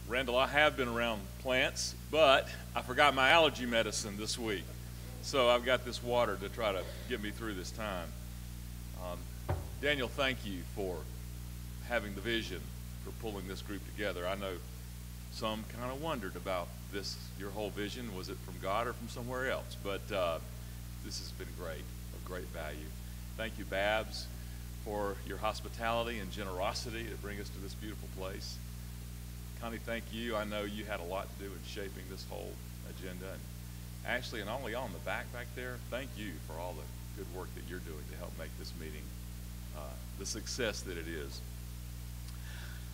Randall, I have been around plants, but I forgot my allergy medicine this week. So I've got this water to try to get me through this time. Daniel, thank you for having the vision for pulling this group together. I know some kind of wondered about this, your whole vision. Was it from God or from somewhere else? But this has been great, of great value. Thank you, Babs, for your hospitality and generosity to bring us to this beautiful place. Connie, thank you. I know you had a lot to do in shaping this whole agenda. And Ashley and all y'all in the back there, thank you for all the good work that you're doing to help make this meeting the success that it is.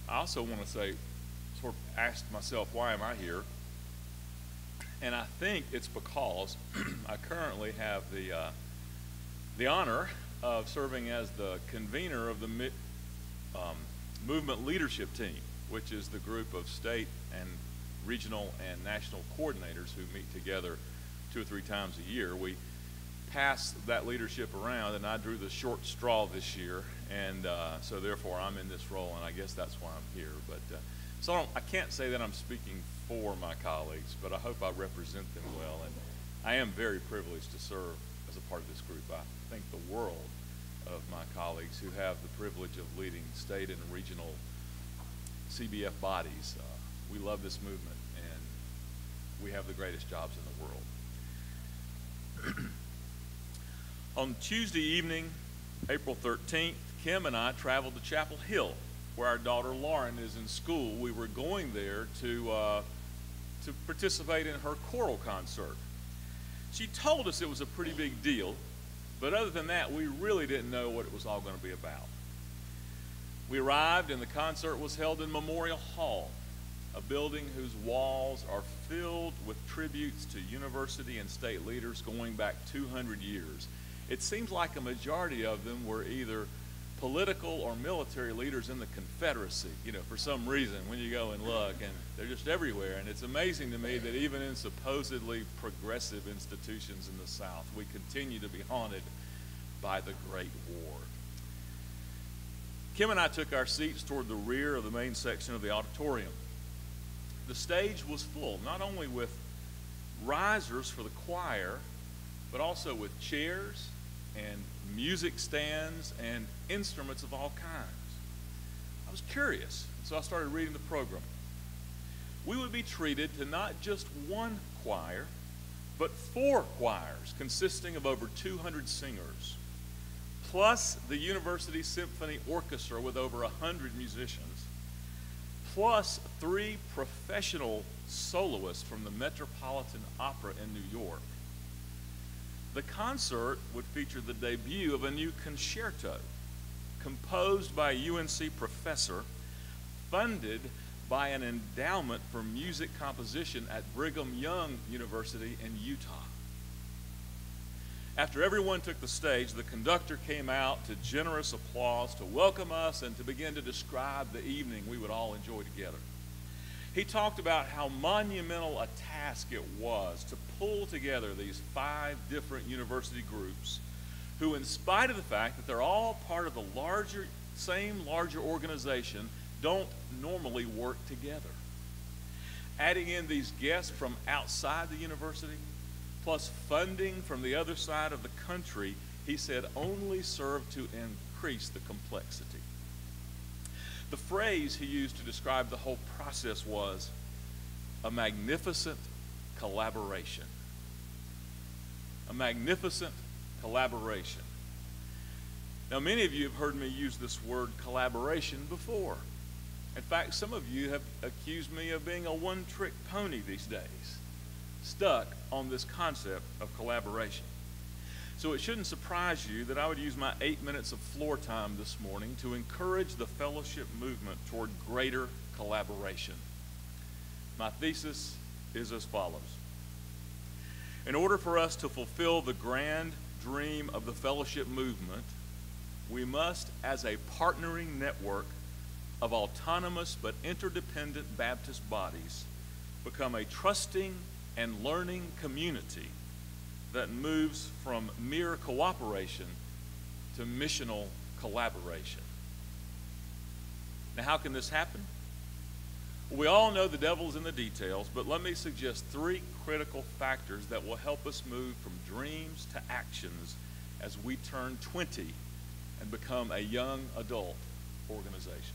I also want to say, sort of asked myself, why am I here? And I think it's because I currently have the honor of serving as the convener of the movement leadership team, which is the group of state and regional and national coordinators who meet together 2 or 3 times a year. We pass that leadership around, and I drew the short straw this year, and so therefore I'm in this role, and I guess that's why I'm here. But so I can't say that I'm speaking for my colleagues, but I hope I represent them well, and I am very privileged to serve as a part of this group. I think the world of my colleagues who have the privilege of leading state and regional CBF bodies. We love this movement, and we have the greatest jobs in the world. On Tuesday evening, April 13th, Kim and I traveled to Chapel Hill, where our daughter Lauren is in school. We were going there to participate in her choral concert. She told us it was a pretty big deal, but other than that, we really didn't know what it was all going to be about. We arrived, and the concert was held in Memorial Hall, a building whose walls are filled with tributes to university and state leaders going back 200 years. It seems like a majority of them were either political or military leaders in the Confederacy, for some reason, when you go and look, and they're just everywhere. And it's amazing to me that even in supposedly progressive institutions in the South, we continue to be haunted by the Great War. Kim and I took our seats toward the rear of the main section of the auditorium. The stage was full, not only with risers for the choir, but also with chairs and music stands and instruments of all kinds. I was curious, so I started reading the program. We would be treated to not just one choir, but 4 choirs consisting of over 200 singers, plus the University Symphony Orchestra with over 100 musicians, plus 3 professional soloists from the Metropolitan Opera in New York. The concert would feature the debut of a new concerto composed by a UNC professor, funded by an endowment for music composition at Brigham Young University in Utah. After everyone took the stage, the conductor came out to generous applause to welcome us and to begin to describe the evening we would all enjoy together. He talked about how monumental a task it was to pull together these 5 different university groups who, in spite of the fact that they're all part of the same larger organization, don't normally work together. Adding in these guests from outside the university, plus funding from the other side of the country, he said only served to increase the complexity. The phrase he used to describe the whole process was a magnificent collaboration. A magnificent collaboration. Now, many of you have heard me use this word collaboration before. In fact, some of you have accused me of being a one-trick pony these days, stuck on this concept of collaboration. So it shouldn't surprise you that I would use my 8 minutes of floor time this morning to encourage the fellowship movement toward greater collaboration. My thesis is as follows. In order for us to fulfill the grand dream of the fellowship movement, we must, as a partnering network of autonomous but interdependent Baptist bodies, become a trusting and learning community that moves from mere cooperation to missional collaboration. Now, how can this happen? We all know the devil's in the details, but let me suggest three critical factors that will help us move from dreams to actions as we turn 20 and become a young adult organization.